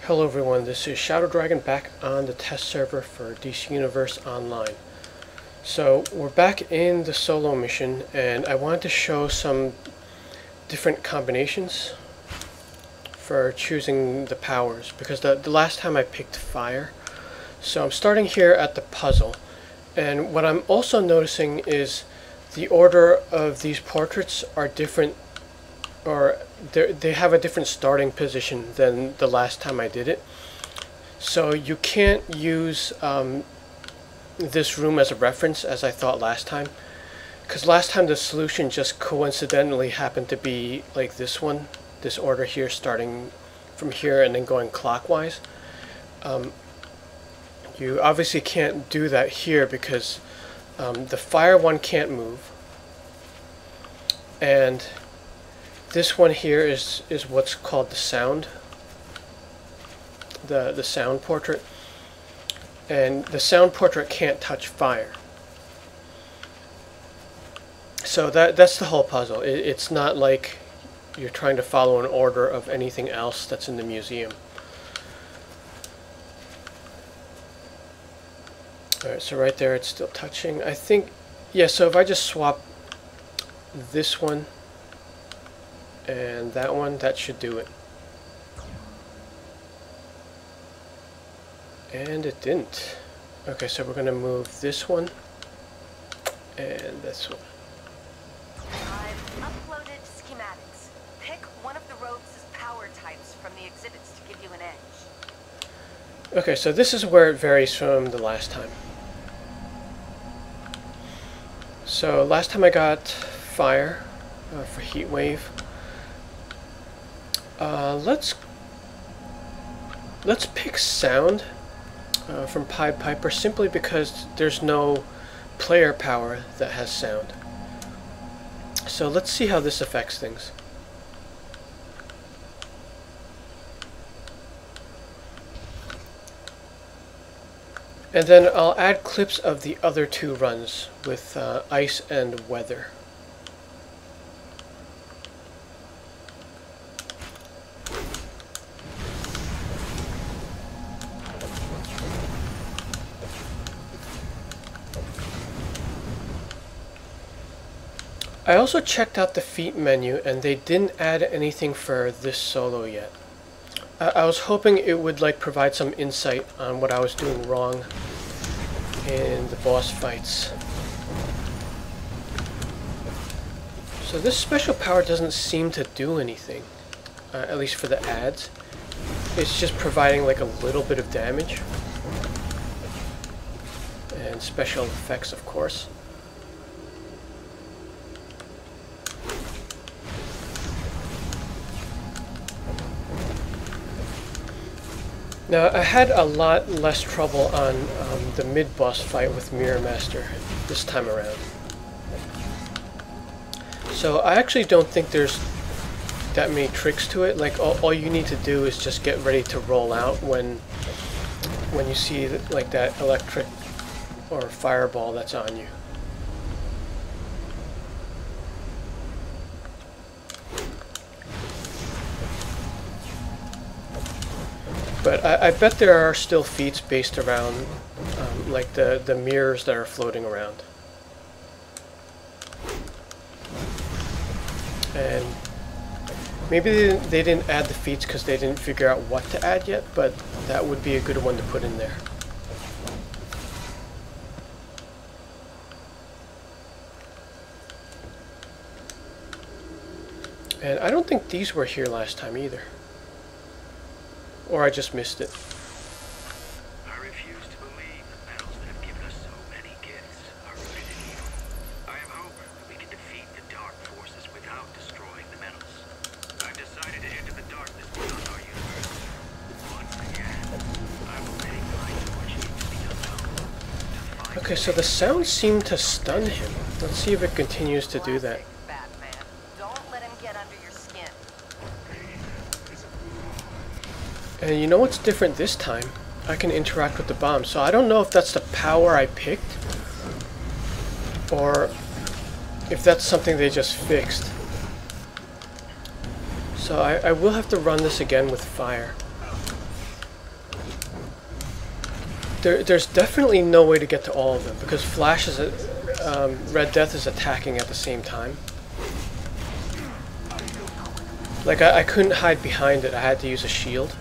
Hello everyone, this is Shadow Dragon back on the test server for DC Universe Online. So we're back in the solo mission and I wanted to show some different combinations for choosing the powers because the last time I picked fire. So I'm starting here at the puzzle, and what I'm also noticing is the order of these portraits are different, or they have a different starting position than the last time I did it. So you can't use this room as a reference as I thought last time, because last time the solution just coincidentally happened to be like this one, this order here, starting from here and then going clockwise. You obviously can't do that here because the fire one can't move, and this one here is what's called the sound, the sound portrait, and the sound portrait can't touch fire. So that's the whole puzzle. It's not like you're trying to follow an order of anything else that's in the museum. Alright, so right there it's still touching. I think, yeah, so if I just swap this one and that one, that should do it. And it didn't. Okay, so we're going to move this one and this one. I've uploaded schematics. Pick one of the rogues' power types from the exhibits to give you an edge. Okay, so this is where it varies from the last time. So last time I got fire for heat wave. Let's pick sound from Pied Piper, simply because there's no player power that has sound. So let's see how this affects things. And then I'll add clips of the other two runs with ice and weather. I also checked out the feat menu and they didn't add anything for this solo yet. I was hoping it would provide some insight on what I was doing wrong in the boss fights. So this special power doesn't seem to do anything, at least for the ads. It's just providing a little bit of damage. And special effects, of course. Now, I had a lot less trouble on the mid-boss fight with Mirror Master this time around. So I actually don't think there's that many tricks to it. All you need to do is just get ready to roll out when you see that electric or fireball that's on you. But I bet there are still feats based around the mirrors that are floating around. And maybe they didn't add the feats because they didn't figure out what to add yet, but that would be a good one to put in there. And I don't think these were here last time either. Or I just missed it. I refuse to believe the metals that have given us so many gifts are rooted in evil. I have hope that we can defeat the dark forces without destroying the metals. I've decided to enter the darkness beyond our universe. Once again, I will make my torch to the unknown. Okay, so the sound seemed to stun him. Let's see if it continues to do that. Batman, don't let him get under your skin. And you know what's different this time? I can interact with the bomb. So I don't know if that's the power I picked, or if that's something they just fixed. So I will have to run this again with fire. There's definitely no way to get to all of them because Flash is Red Death is attacking at the same time. Like I couldn't hide behind it. I had to use a shield.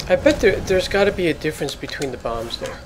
I bet there's got to be a difference between the bombs there.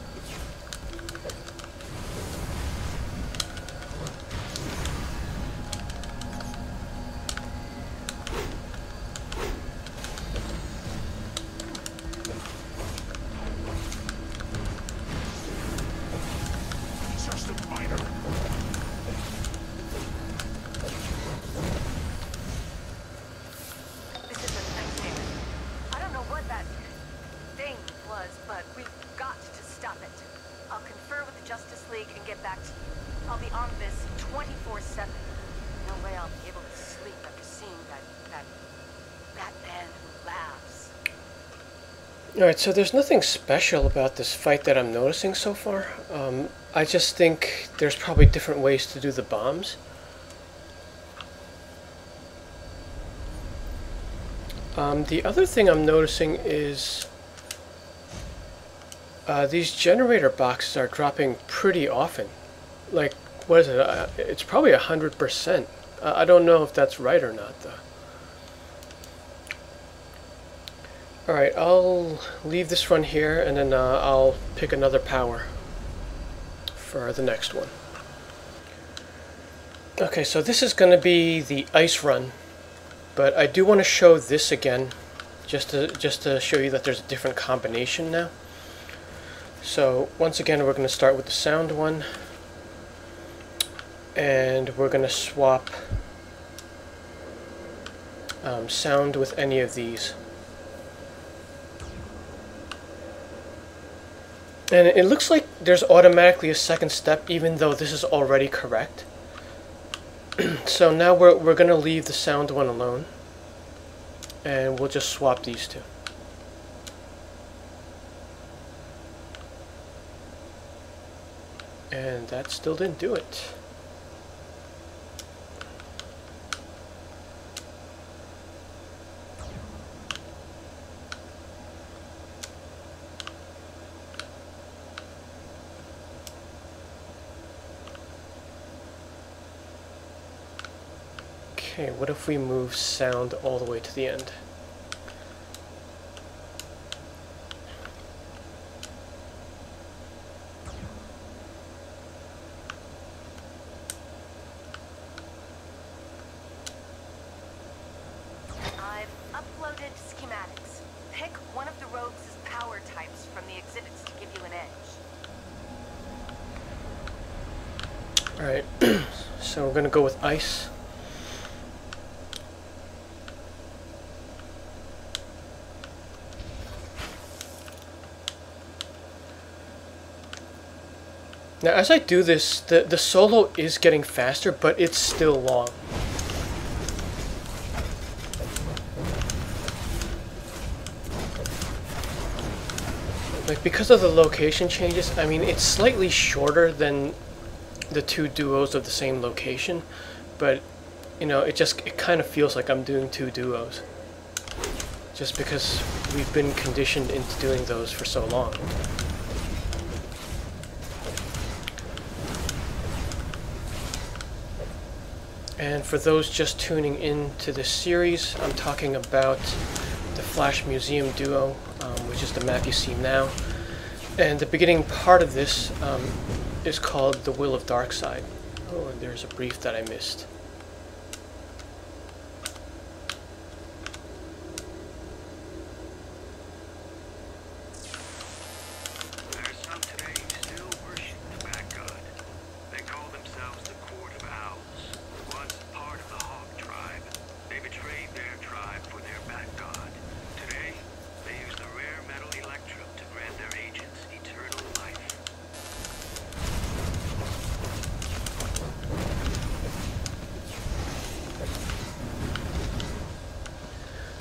Alright, so there's nothing special about this fight that I'm noticing so far. I just think there's probably different ways to do the bombs. The other thing I'm noticing is these generator boxes are dropping pretty often. Like, what is it? It's probably 100%. I don't know if that's right or not, though. Alright, I'll leave this run here, and then I'll pick another power for the next one. Okay, so this is going to be the ice run, but I do want to show this again, just to show you that there's a different combination now. So once again, we're going to start with the sound one, and we're going to swap sound with any of these. And it looks like there's automatically a second step, even though this is already correct. So now we're going to leave the sound one alone, and we'll just swap these two. And that still didn't do it. Okay, what if we move sound all the way to the end? I've uploaded schematics. Pick one of the rogues' power types from the exhibits to give you an edge. Alright, so we're going to go with ice. Now as I do this, the solo is getting faster, but it's still long. Like, because of the location changes, I mean, it's slightly shorter than the two duos of the same location, but, you know, it kind of feels like I'm doing two duos. Just because we've been conditioned into doing those for so long. And for those just tuning in to this series, I'm talking about the Flash Museum Duo, which is the map you see now. And the beginning part of this is called The Will of Darkside. Oh, and there's a brief that I missed.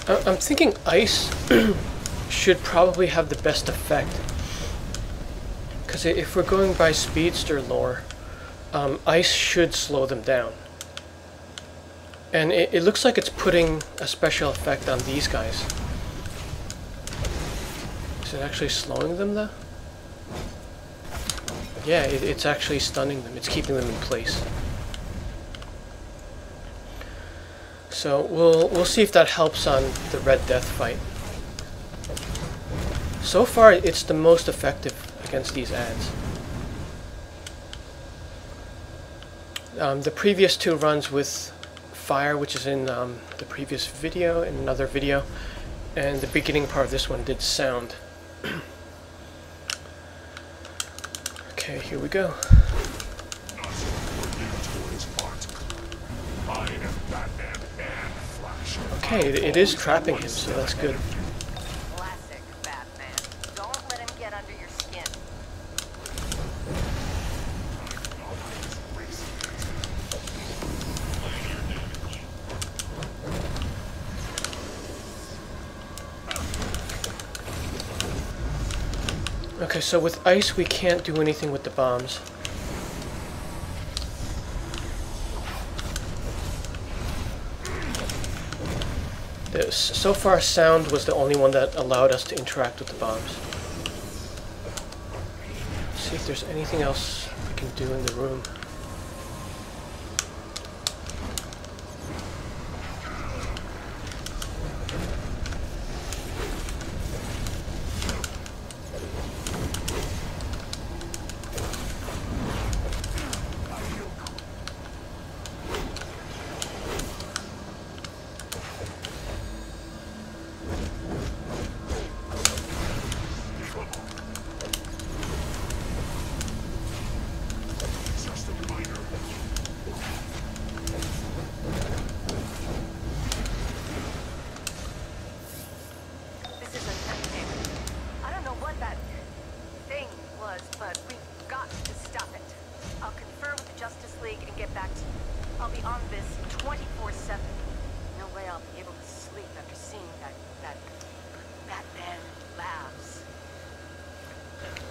I'm thinking ice should probably have the best effect. Because if we're going by speedster lore, ice should slow them down. And it looks like it's putting a special effect on these guys. Is it actually slowing them though? Yeah, it's actually stunning them. It's keeping them in place. So we'll see if that helps on the Red Death fight. So far, it's the most effective against these ads. The previous two runs with fire, which is in the previous video, in another video, and the beginning part of this one did sound. Okay, here we go. Okay, it is trapping him, so that's good. Classic Batman. Don't let him get under your skin. Okay, so with ice we can't do anything with the bombs. So far sound was the only one that allowed us to interact with the bombs. Let's see if there's anything else we can do in the room.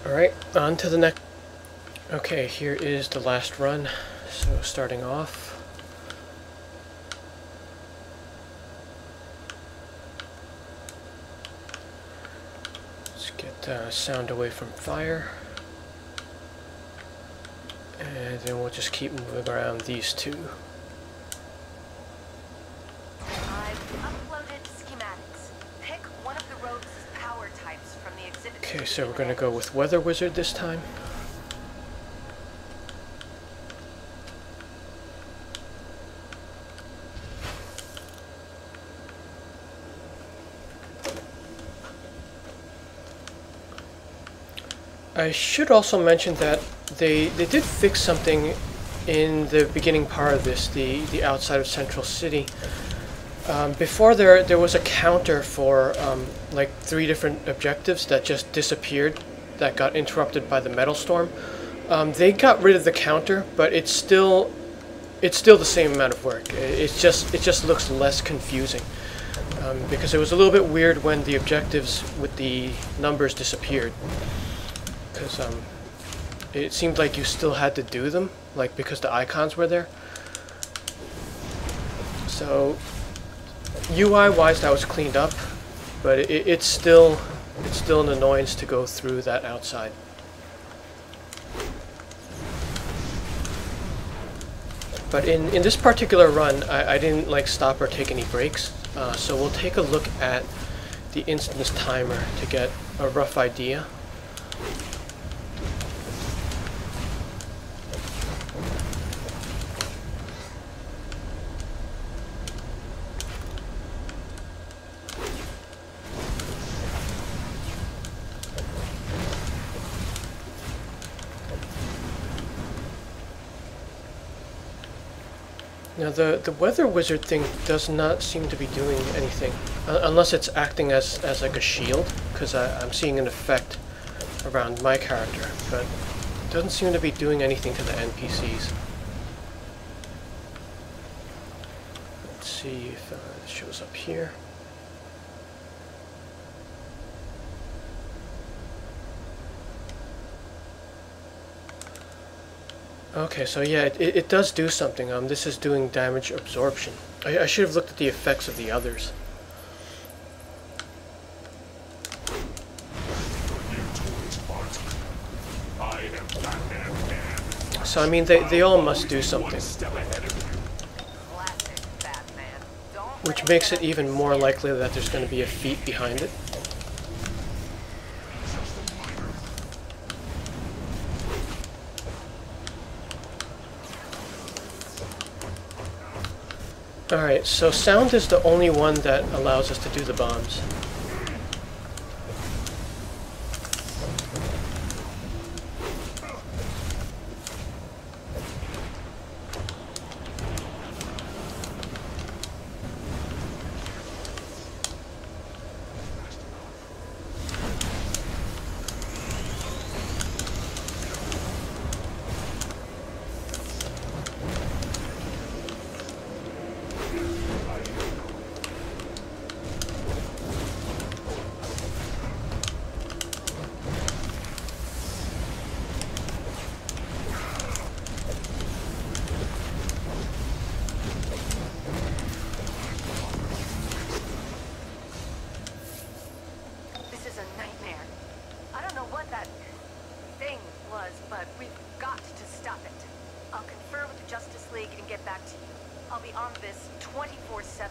Alright, on to the next. Okay, here is the last run. So starting off. Let's get sound away from fire. And then we'll just keep moving around these two. Okay, so we're going to go with Weather Wizard this time. I should also mention that they did fix something in the beginning part of this, the outside of Central City. Before there was a counter for like 3 different objectives that just disappeared, that got interrupted by the metal storm. They got rid of the counter, but it's still the same amount of work. It just looks less confusing because it was a little bit weird when the objectives with the numbers disappeared, because it seemed like you still had to do them, like because the icons were there. So UI-wise, that was cleaned up, but it's still an annoyance to go through that outside. But in this particular run, I didn't like stop or take any breaks, so we'll take a look at the instance timer to get a rough idea. Now the Weather Wizard thing does not seem to be doing anything, unless it's acting as like a shield, because I'm seeing an effect around my character, but it doesn't seem to be doing anything to the NPCs. Let's see if it shows up here. Okay, so yeah, it does do something. This is doing damage absorption. I should have looked at the effects of the others. So I mean, they all must do something. Which makes it even more likely that there's going to be a feat behind it. Alright, so sound is the only one that allows us to do the bombs. Back to you. I'll be on this 24/7.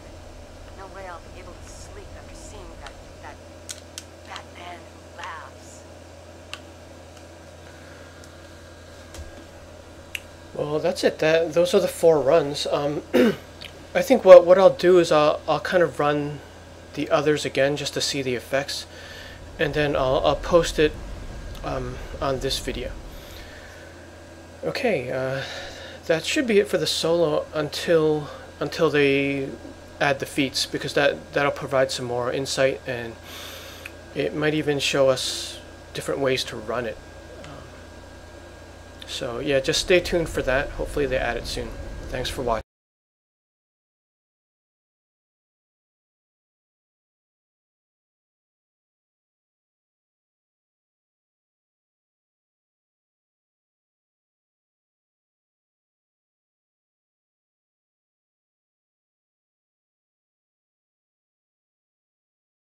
No way I'll be able to sleep after seeing that man who laughs. Well, that's it. Those are the 4 runs. I think what I'll do is I'll kind of run the others again just to see the effects, and then I'll post it on this video. Okay. That should be it for the solo until they add the feats, because that'll provide some more insight, and it might even show us different ways to run it. So yeah, just stay tuned for that. Hopefully they add it soon. Thanks for watching.